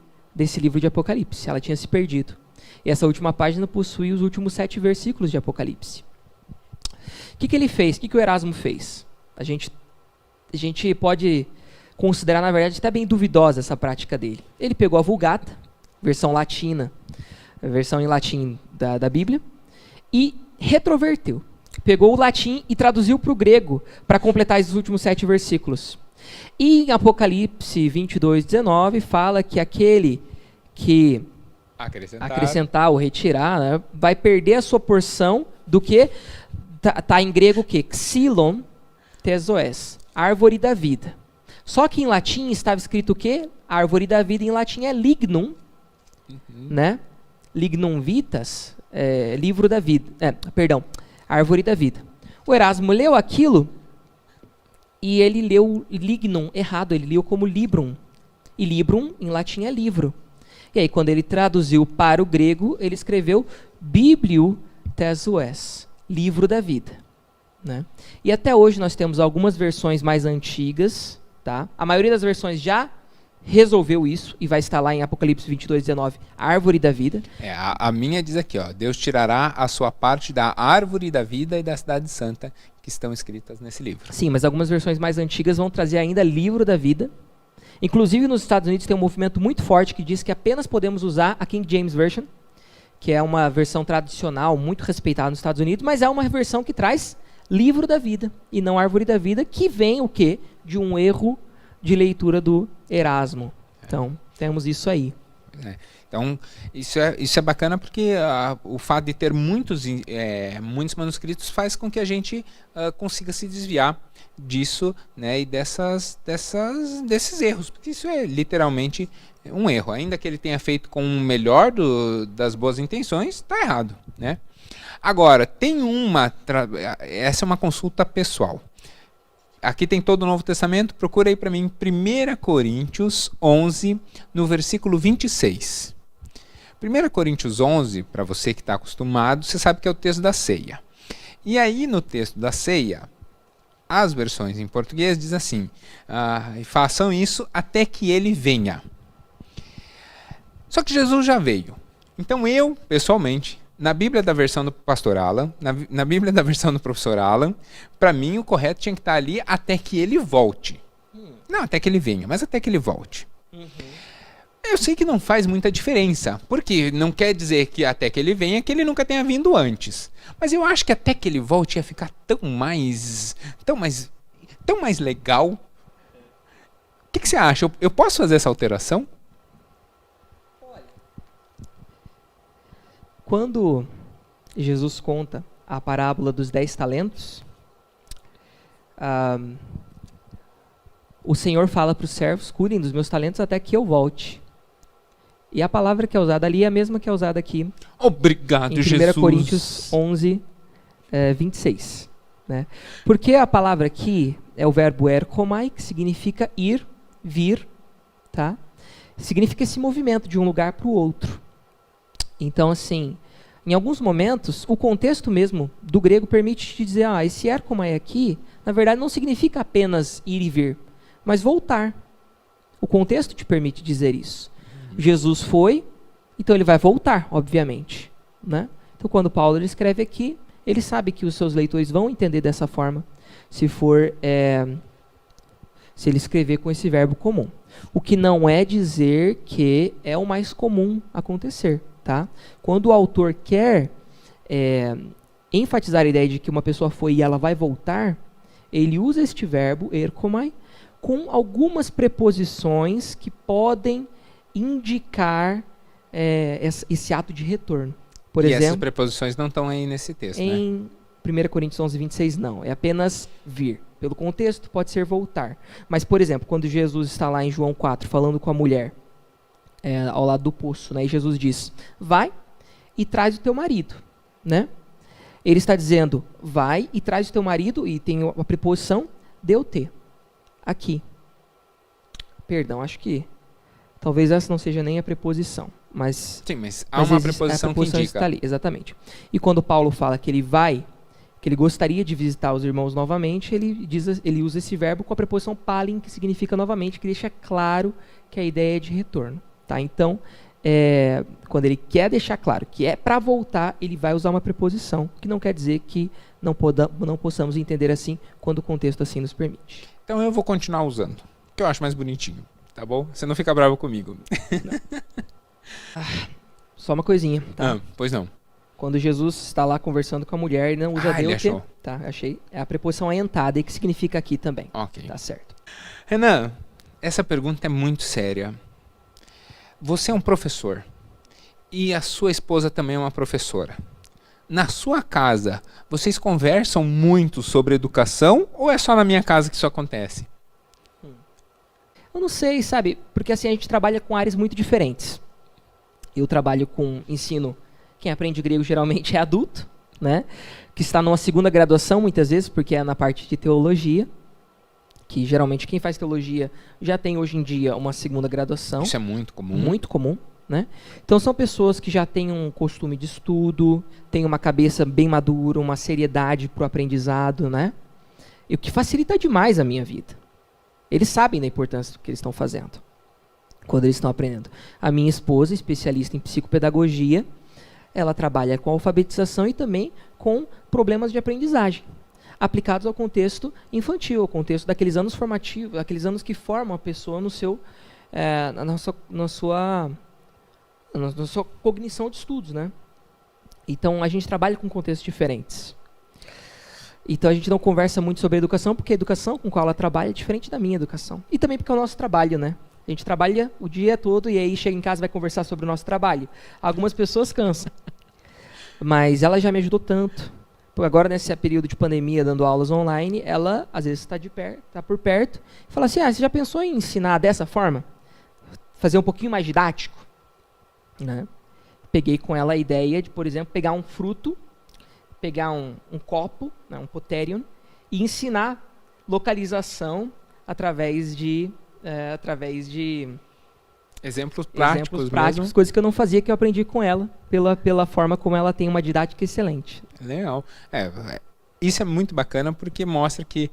livro de Apocalipse. Ela tinha se perdido. E essa última página possui os últimos 7 versículos de Apocalipse. O que ele fez? O que o Erasmo fez? A gente pode considerar, na verdade, até bem duvidosa essa prática dele. Ele pegou a Vulgata, versão latina, a versão em latim da Bíblia, e retroverteu. Pegou o latim e traduziu para o grego para completar esses últimos 7 versículos. E em Apocalipse 22:19 fala que aquele que acrescentar ou retirar, né, vai perder a sua porção do que tá em grego o quê? Xylon tezoes, árvore da vida. Só que em latim estava escrito o quê? Árvore da vida em latim é lignum, né? Lignum vitas, livro da vida. Árvore da vida. O Erasmo leu aquilo e ele leu lignum errado, ele leu como librum. E librum em latim é livro. E aí quando ele traduziu para o grego, ele escreveu Biblio tezoes, livro da vida, né? E até hoje nós temos algumas versões mais antigas, tá? A maioria das versões já resolveu isso e vai estar lá em Apocalipse 22:19, árvore da vida. A minha diz aqui, ó, Deus tirará a sua parte da árvore da vida e da cidade santa que estão escritas nesse livro. Sim, mas algumas versões mais antigas vão trazer ainda livro da vida. Inclusive nos Estados Unidos tem um movimento muito forte que diz que apenas podemos usar a King James Version, que é uma versão tradicional muito respeitada nos Estados Unidos, mas é uma versão que traz livro da vida e não árvore da vida, que vem o quê? De um erro de leitura do Erasmo. Então, temos isso aí. Então, isso é bacana porque o fato de ter muitos manuscritos faz com que a gente consiga se desviar disso, né, e desses erros, porque isso é literalmente um erro. Ainda que ele tenha feito com o melhor das boas intenções, está errado, né? Agora, tem essa é uma consulta pessoal. Aqui tem todo o Novo Testamento, procura aí para mim 1 Coríntios 11, no versículo 26. 1 Coríntios 11, para você que está acostumado, você sabe que é o texto da ceia. E aí no texto da ceia, as versões em português dizem assim, façam isso até que ele venha. Só que Jesus já veio. Então eu, pessoalmente, na Bíblia da versão do pastor Alan, na Bíblia da versão do professor Alan, para mim o correto tinha que estar ali até que ele volte. Não até que ele venha, mas até que ele volte. Eu sei que não faz muita diferença, porque não quer dizer que até que ele venha, que ele nunca tenha vindo antes. Mas eu acho que até que ele volte ia ficar tão mais legal. O que você acha? Eu posso fazer essa alteração? Quando Jesus conta a parábola dos 10 talentos, o Senhor fala para os servos, cuidem dos meus talentos até que eu volte. E a palavra que é usada ali é a mesma que é usada aqui. Obrigado, em 1 Jesus. Coríntios 11, 26. Né? Porque a palavra aqui é o verbo erkomai, que significa ir, vir, tá? Significa esse movimento de um lugar para o outro. Então, assim, em alguns momentos, o contexto mesmo do grego permite te dizer, esse erkomai aqui, na verdade, não significa apenas ir e vir, mas voltar. O contexto te permite dizer isso. Jesus foi, então ele vai voltar, obviamente. Né? Então, quando Paulo ele escreve aqui, ele sabe que os seus leitores vão entender dessa forma, se ele escrever com esse verbo comum. O que não é dizer que é o mais comum acontecer. Tá? Quando o autor quer enfatizar a ideia de que uma pessoa foi e ela vai voltar, ele usa este verbo, erkomai, com algumas preposições que podem indicar esse ato de retorno. Por exemplo, essas preposições não estão aí nesse texto, em 1 Coríntios 11, 26, não. É apenas vir. Pelo contexto, pode ser voltar. Mas, por exemplo, quando Jesus está lá em João 4, falando com a mulher, ao lado do poço, né? E Jesus diz, vai e traz o teu marido, né? Ele está dizendo, vai e traz o teu marido, e tem a preposição deutê, aqui. Perdão, acho que talvez essa não seja nem a preposição, mas... Sim, mas há uma preposição que indica. Está ali, exatamente. E quando Paulo fala que ele vai, que ele gostaria de visitar os irmãos novamente, ele usa esse verbo com a preposição palin, que significa novamente, que deixa claro que a ideia é de retorno. Tá? Então, quando ele quer deixar claro que é para voltar, ele vai usar uma preposição, que não quer dizer que não possamos entender assim, quando o contexto assim nos permite. Então eu vou continuar usando, que eu acho mais bonitinho, tá bom? Você não fica bravo comigo. Só uma coisinha. Tá? Pois não. Quando Jesus está lá conversando com a mulher, ele não usa ele de o quê? achou. Tá, achei. É a preposição aentada, que significa aqui também. Ok. Tá certo. Renan, essa pergunta é muito séria. Você é um professor e a sua esposa também é uma professora. Na sua casa, vocês conversam muito sobre educação ou é só na minha casa que isso acontece? Eu não sei, sabe? Porque assim a gente trabalha com áreas muito diferentes. Eu trabalho com ensino. Quem aprende grego geralmente é adulto, né? Que está numa segunda graduação muitas vezes, porque é na parte de teologia. Que geralmente quem faz teologia já tem hoje em dia uma segunda graduação. Isso é muito comum. Muito comum, né? Então são pessoas que já têm um costume de estudo, têm uma cabeça bem madura, uma seriedade para o aprendizado, né? E o que facilita demais a minha vida. Eles sabem da importância do que eles estão fazendo quando eles estão aprendendo. A minha esposa, especialista em psicopedagogia, ela trabalha com alfabetização e também com problemas de aprendizagem, aplicados ao contexto infantil, ao contexto daqueles anos formativos, aqueles anos que formam a pessoa no seu, na sua cognição de estudos, né? Então a gente trabalha com contextos diferentes. Então a gente não conversa muito sobre a educação, porque a educação com a qual ela trabalha é diferente da minha educação. E também porque é o nosso trabalho, né? A gente trabalha o dia todo e aí chega em casa e vai conversar sobre o nosso trabalho. Algumas pessoas cansam. Mas ela já me ajudou tanto. Porque agora, nesse período de pandemia, dando aulas online, ela, às vezes, está por perto e fala assim, você já pensou em ensinar dessa forma? Fazer um pouquinho mais didático? Né? Peguei com ela a ideia de, por exemplo, pegar um fruto, pegar um copo, né, um poterion, e ensinar localização através de exemplos práticos mesmo. Coisas que eu não fazia, que eu aprendi com ela, pela forma como ela tem uma didática excelente. Legal. Isso é muito bacana porque mostra que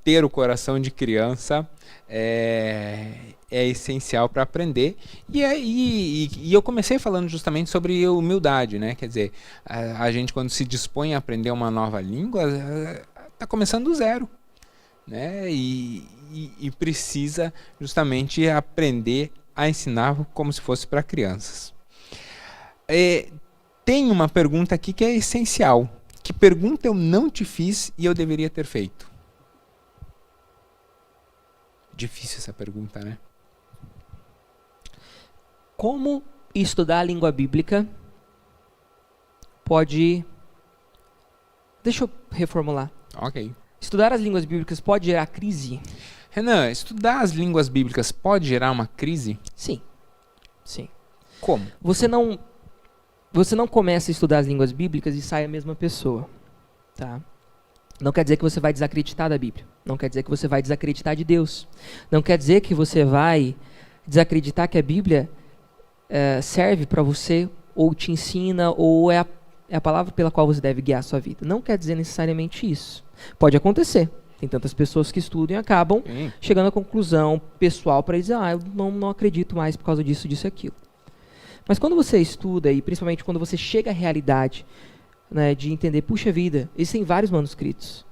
ter o coração de criança é essencial para aprender. E eu comecei falando justamente sobre humildade, né? Quer dizer, a gente quando se dispõe a aprender uma nova língua, está começando do zero, né? E precisa justamente aprender a ensinar como se fosse para crianças. Tem uma pergunta aqui que é essencial. Que pergunta eu não te fiz e eu deveria ter feito? Difícil essa pergunta, né? Como estudar a língua bíblica pode... Deixa eu reformular. Ok. Estudar as línguas bíblicas pode gerar crise? Renan, estudar as línguas bíblicas pode gerar uma crise? Sim. Sim. Como? Você não começa a estudar as línguas bíblicas e sai a mesma pessoa. Tá? Não quer dizer que você vai desacreditar da Bíblia. Não quer dizer que você vai desacreditar de Deus. Não quer dizer que você vai desacreditar que a Bíblia serve para você, ou te ensina, ou é a palavra pela qual você deve guiar a sua vida. Não quer dizer necessariamente isso. Pode acontecer. Tem tantas pessoas que estudam e acabam chegando à conclusão pessoal para dizer, eu não acredito mais por causa disso, disso e aquilo. Mas quando você estuda, e principalmente quando você chega à realidade, né, de entender, puxa vida, existem vários manuscritos.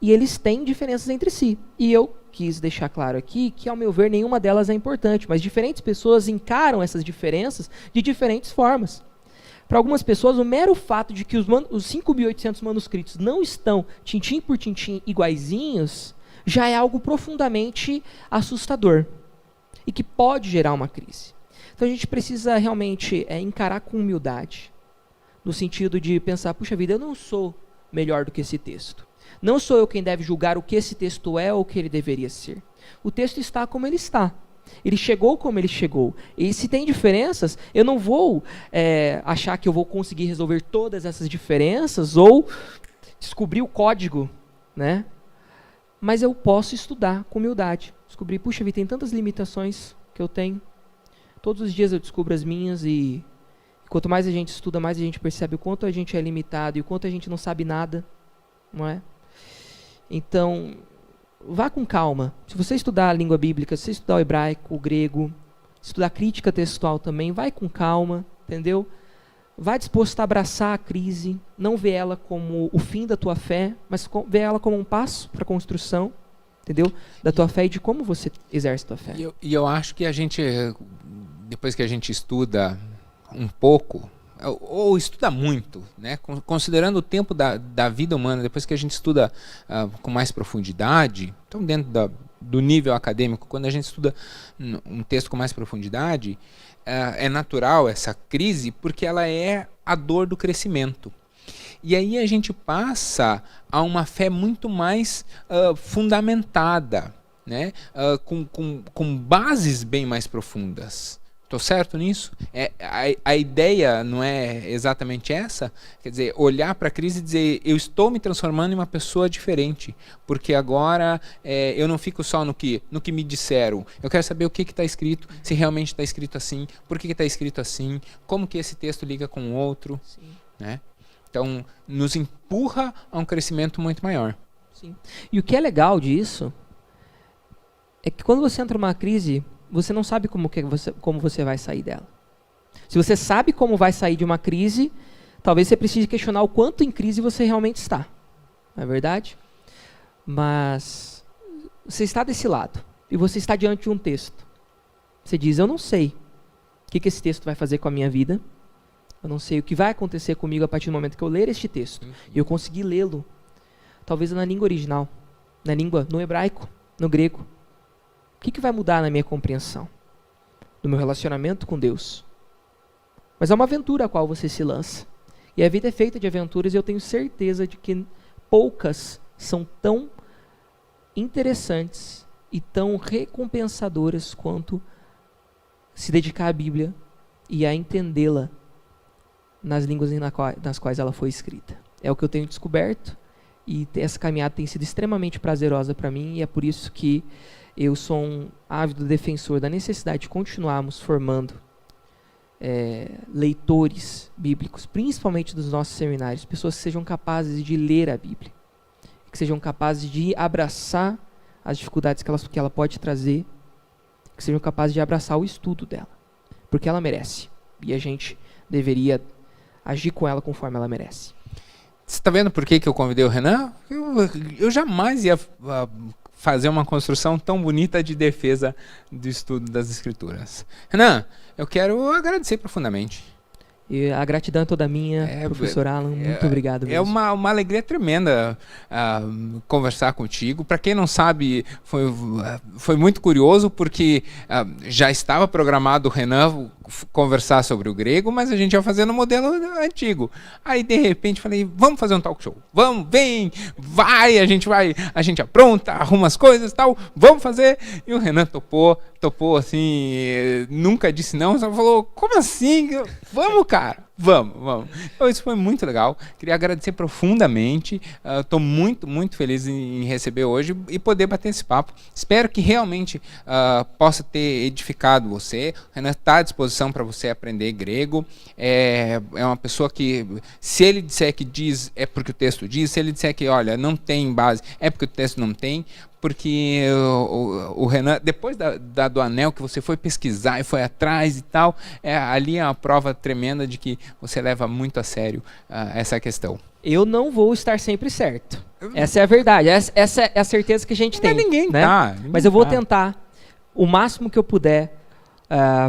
E eles têm diferenças entre si. E eu quis deixar claro aqui que, ao meu ver, nenhuma delas é importante, mas diferentes pessoas encaram essas diferenças de diferentes formas. Para algumas pessoas, o mero fato de que os 5.800 manuscritos não estão tintim por tintim iguaizinhos já é algo profundamente assustador e que pode gerar uma crise. Então a gente precisa realmente encarar com humildade, no sentido de pensar, puxa vida, eu não sou melhor do que esse texto. Não sou eu quem deve julgar o que esse texto é ou o que ele deveria ser. O texto está como ele está. Ele chegou como ele chegou. E se tem diferenças, eu não vou achar que eu vou conseguir resolver todas essas diferenças ou descobrir o código, né? Mas eu posso estudar com humildade. Descobrir, puxa vida, tem tantas limitações que eu tenho. Todos os dias eu descubro as minhas e quanto mais a gente estuda, mais a gente percebe o quanto a gente é limitado e o quanto a gente não sabe nada, não é? Então, vá com calma. Se você estudar a língua bíblica, se você estudar o hebraico, o grego, estudar crítica textual também, vai com calma, entendeu? Vai disposto a abraçar a crise, não vê ela como o fim da tua fé, mas vê ela como um passo para a construção, entendeu? Da tua fé e de como você exerce a tua fé. E eu acho que a gente, depois que a gente estuda um pouco, ou estuda muito, né? Considerando o tempo da vida humana, depois que a gente estuda com mais profundidade, então dentro do nível acadêmico, quando a gente estuda um texto com mais profundidade, é natural essa crise, porque ela é a dor do crescimento. E aí a gente passa a uma fé muito mais fundamentada, né? Com bases bem mais profundas. Estou certo nisso? A ideia não é exatamente essa? Quer dizer, olhar para a crise e dizer, eu estou me transformando em uma pessoa diferente, porque agora eu não fico só no que me disseram. Eu quero saber o que está escrito, se realmente está escrito assim, por que está escrito assim, como que esse texto liga com o outro. Sim. Né? Então, nos empurra a um crescimento muito maior. Sim. E o que é legal disso é que quando você entra numa crise, você não sabe como você vai sair dela. Se você sabe como vai sair de uma crise, talvez você precise questionar o quanto em crise você realmente está. Não é verdade? Mas você está desse lado e você está diante de um texto. Você diz, eu não sei o que esse texto vai fazer com a minha vida. Eu não sei o que vai acontecer comigo a partir do momento que eu ler este texto. E eu conseguir lê-lo, talvez na língua original, no hebraico, no grego. O que vai mudar na minha compreensão? No meu relacionamento com Deus? Mas é uma aventura a qual você se lança. E a vida é feita de aventuras e eu tenho certeza de que poucas são tão interessantes e tão recompensadoras quanto se dedicar à Bíblia e a entendê-la nas línguas nas quais ela foi escrita. É o que eu tenho descoberto e essa caminhada tem sido extremamente prazerosa para mim e é por isso que eu sou um ávido defensor da necessidade de continuarmos formando leitores bíblicos, principalmente dos nossos seminários, pessoas que sejam capazes de ler a Bíblia, que sejam capazes de abraçar as dificuldades que ela pode trazer, que sejam capazes de abraçar o estudo dela, porque ela merece, e a gente deveria agir com ela conforme ela merece. Você está vendo por que eu convidei o Renan? Eu jamais ia fazer uma construção tão bonita de defesa do estudo das Escrituras. Renan, eu quero agradecer profundamente. E a gratidão é toda minha, professor Alan, muito obrigado mesmo. É uma alegria tremenda conversar contigo. Para quem não sabe, foi muito curioso, porque já estava programado o Renan conversar sobre o grego, mas a gente ia fazer no modelo antigo. Aí, de repente, falei, vamos fazer um talk show. Vamos, vem, vai, a gente apronta, arruma as coisas e tal, vamos fazer. E o Renan topou assim, nunca disse não, só falou, como assim? Vamos, cara, vamos. Então, isso foi muito legal. Queria agradecer profundamente. Estou muito, muito feliz em receber hoje e poder bater esse papo. Espero que realmente possa ter edificado você. O Renan está à disposição para você aprender grego. É uma pessoa que, se ele disser que diz, é porque o texto diz. Se ele disser que, olha, não tem base, é porque o texto não tem. Porque o Renan, depois do anel que você foi pesquisar e foi atrás e tal, ali é uma prova tremenda de que você leva muito a sério essa questão. Eu não vou estar sempre certo. Essa é a verdade. Essa é a certeza que a gente tem. Mas ninguém né? tá. Mas eu vou tentar o máximo que eu puder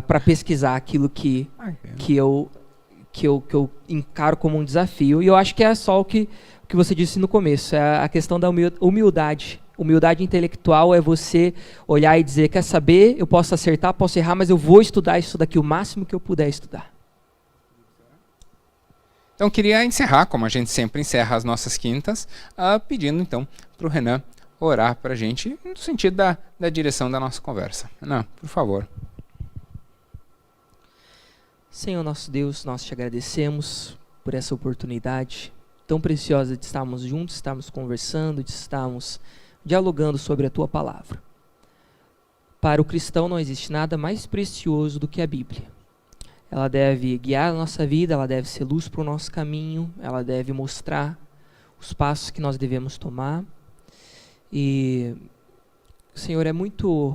para pesquisar aquilo que eu encaro como um desafio. E eu acho que é só o que você disse no começo, é a questão da humildade. Humildade intelectual é você olhar e dizer, quer saber, eu posso acertar, posso errar, mas eu vou estudar isso daqui o máximo que eu puder estudar. Então, queria encerrar, como a gente sempre encerra as nossas quintas, pedindo então para o Renan orar para a gente, no sentido da direção da nossa conversa. Renan, por favor. Senhor nosso Deus, nós te agradecemos por essa oportunidade tão preciosa de estarmos juntos, estarmos conversando, de estarmos dialogando sobre a tua palavra. Para o cristão não existe nada mais precioso do que a Bíblia. Ela deve guiar a nossa vida, ela deve ser luz para o nosso caminho, ela deve mostrar os passos que nós devemos tomar. E, Senhor, é muito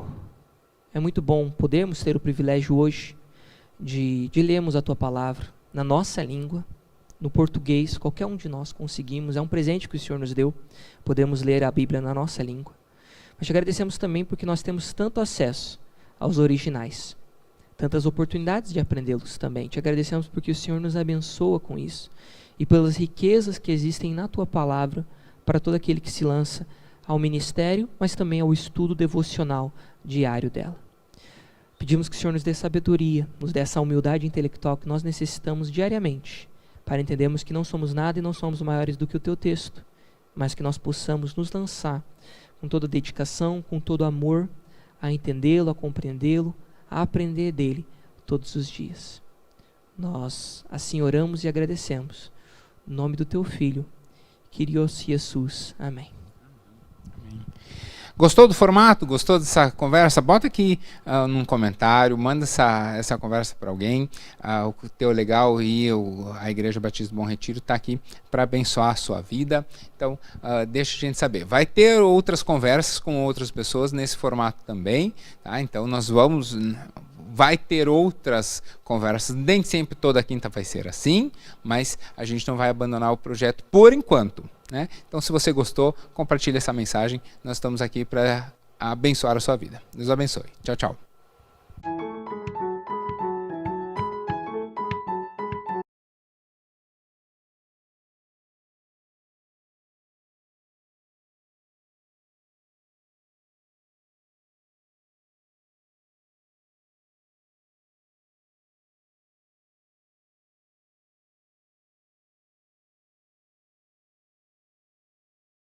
bom podermos ter o privilégio hoje de lermos a tua palavra na nossa língua, no português, qualquer um de nós conseguimos, é um presente que o Senhor nos deu, podemos ler a Bíblia na nossa língua. Mas te agradecemos também porque nós temos tanto acesso aos originais, tantas oportunidades de aprendê-los também. Te agradecemos porque o Senhor nos abençoa com isso e pelas riquezas que existem na Tua Palavra para todo aquele que se lança ao ministério, mas também ao estudo devocional diário dela. Pedimos que o Senhor nos dê sabedoria, nos dê essa humildade intelectual que nós necessitamos diariamente, para entendermos que não somos nada e não somos maiores do que o Teu texto, mas que nós possamos nos lançar com toda dedicação, com todo amor, a entendê-lo, a compreendê-lo, a aprender dele todos os dias. Nós assim oramos e agradecemos. Em nome do Teu Filho, Kyrios Jesus. Amém. Gostou do formato? Gostou dessa conversa? Bota aqui num comentário, manda essa conversa para alguém. O Teu Legal e a Igreja Batista do Bom Retiro está aqui para abençoar a sua vida. Então, deixa a gente saber. Vai ter outras conversas com outras pessoas nesse formato também. Tá? Então, vai ter outras conversas. Nem sempre toda quinta vai ser assim, mas a gente não vai abandonar o projeto por enquanto. Né? Então, se você gostou, compartilhe essa mensagem. Nós estamos aqui para abençoar a sua vida. Deus abençoe. Tchau, tchau.